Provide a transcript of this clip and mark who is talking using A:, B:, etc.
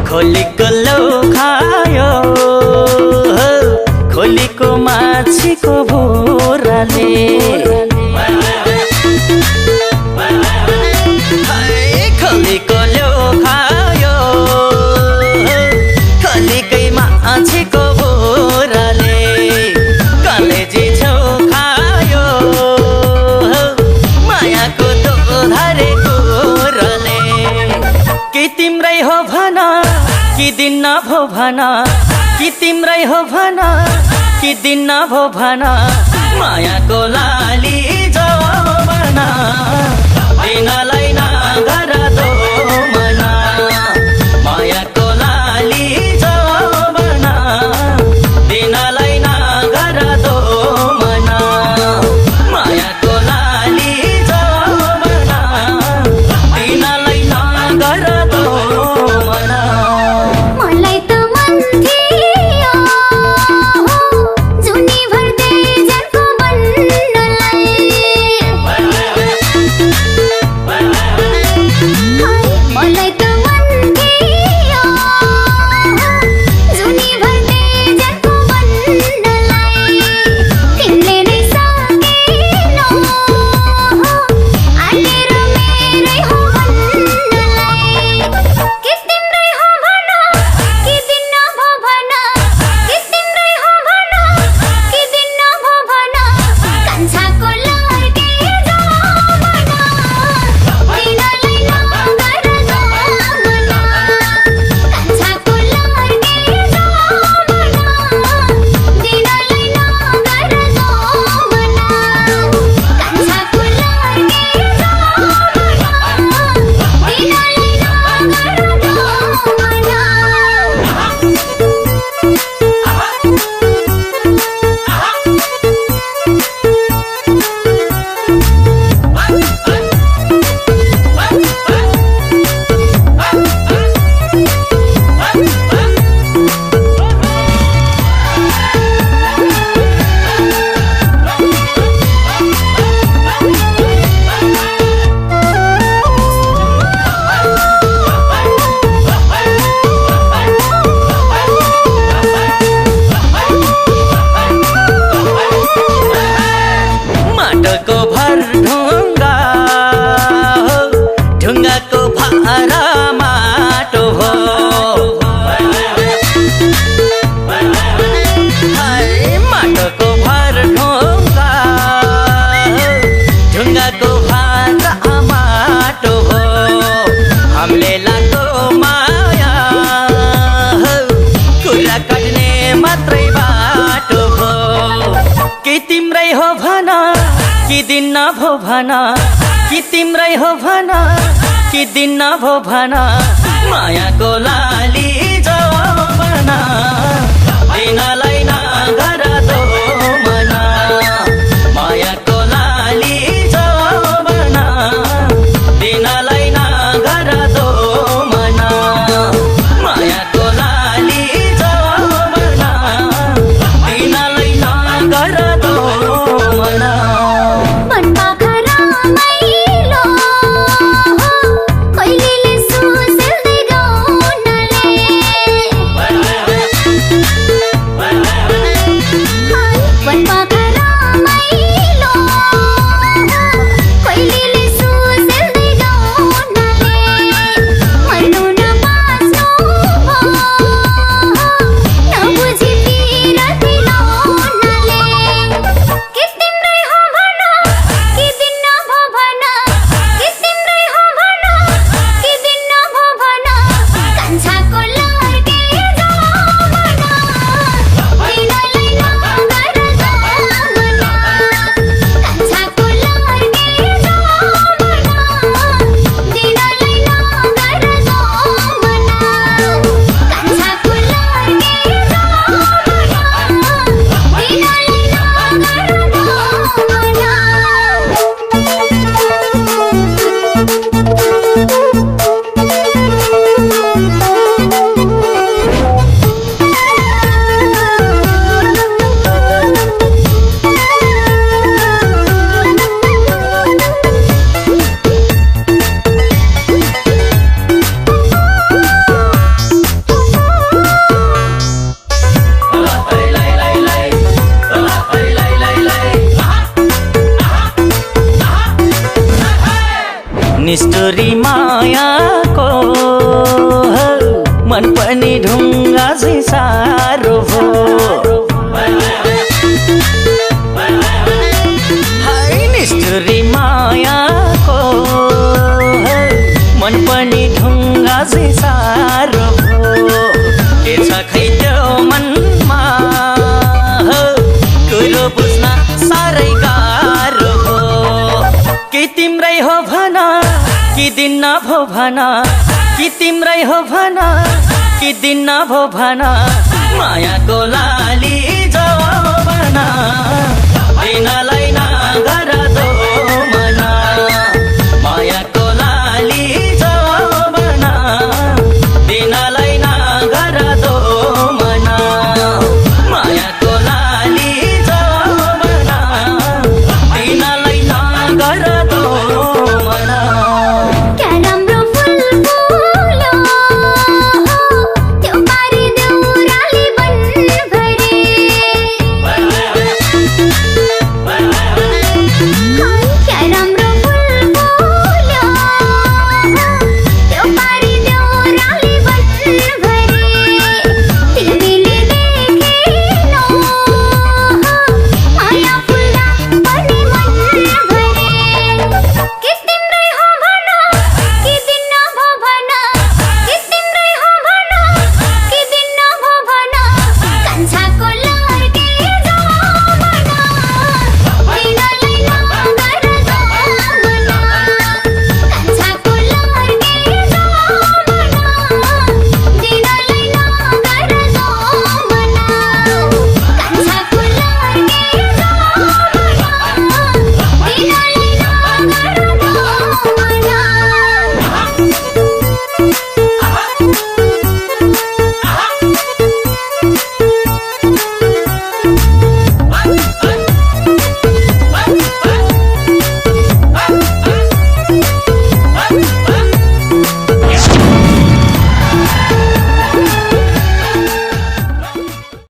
A: खोलीको लौ खायो खोलीको माछीको भुराले खोलीको लौ खायो खोलीकै माछीको भुराले कलेजी छेउ खायो मायाको दोधारे कुराले कि तिम्रै हो भना कि दिन भो भना कि तिम्रै हो भना कि दिन भो भना मायाको लाली जवाना दिनलाई नगर दो मना मायाको लाली जवाना दिनलाई नगर दो मना मायाको लाली जवाना दिनलाई नगर दो मना ढुङ्गाको भारा माटो हो माटोको भर ढुङ्गा ढुङ्गाको भारा माटो हो हामीले लाको माया कुरा काट्ने मात्रै बाटो हो कि तिम्रै हो भना कि दिन भो भना कि तिम्रै हो भना कि दिन भो भना मायाको लाली जवाना दिनलाई नगर दो मना मायाको लाली जवाना दिनलाई नगर दो मना मायाको लाली जवाना दिनलाई नगर दो मना
B: मैलो कहिलेले सुसेल्दै गाउनले
A: निष्ठुरी मायाको मन पनि ढुङ्गा झै सारो भो हाय निष्ठुरी मायाको मन पनि ढुङ्गा झै सारो भो के छ खै त्यो मनमा कुरो बुझ्न साह्रै गाह्रो भो कि तिम्रै हो भन कि दिन्न भो भन कि तिम्रै हो भन कि दिन्न भो भन मायाको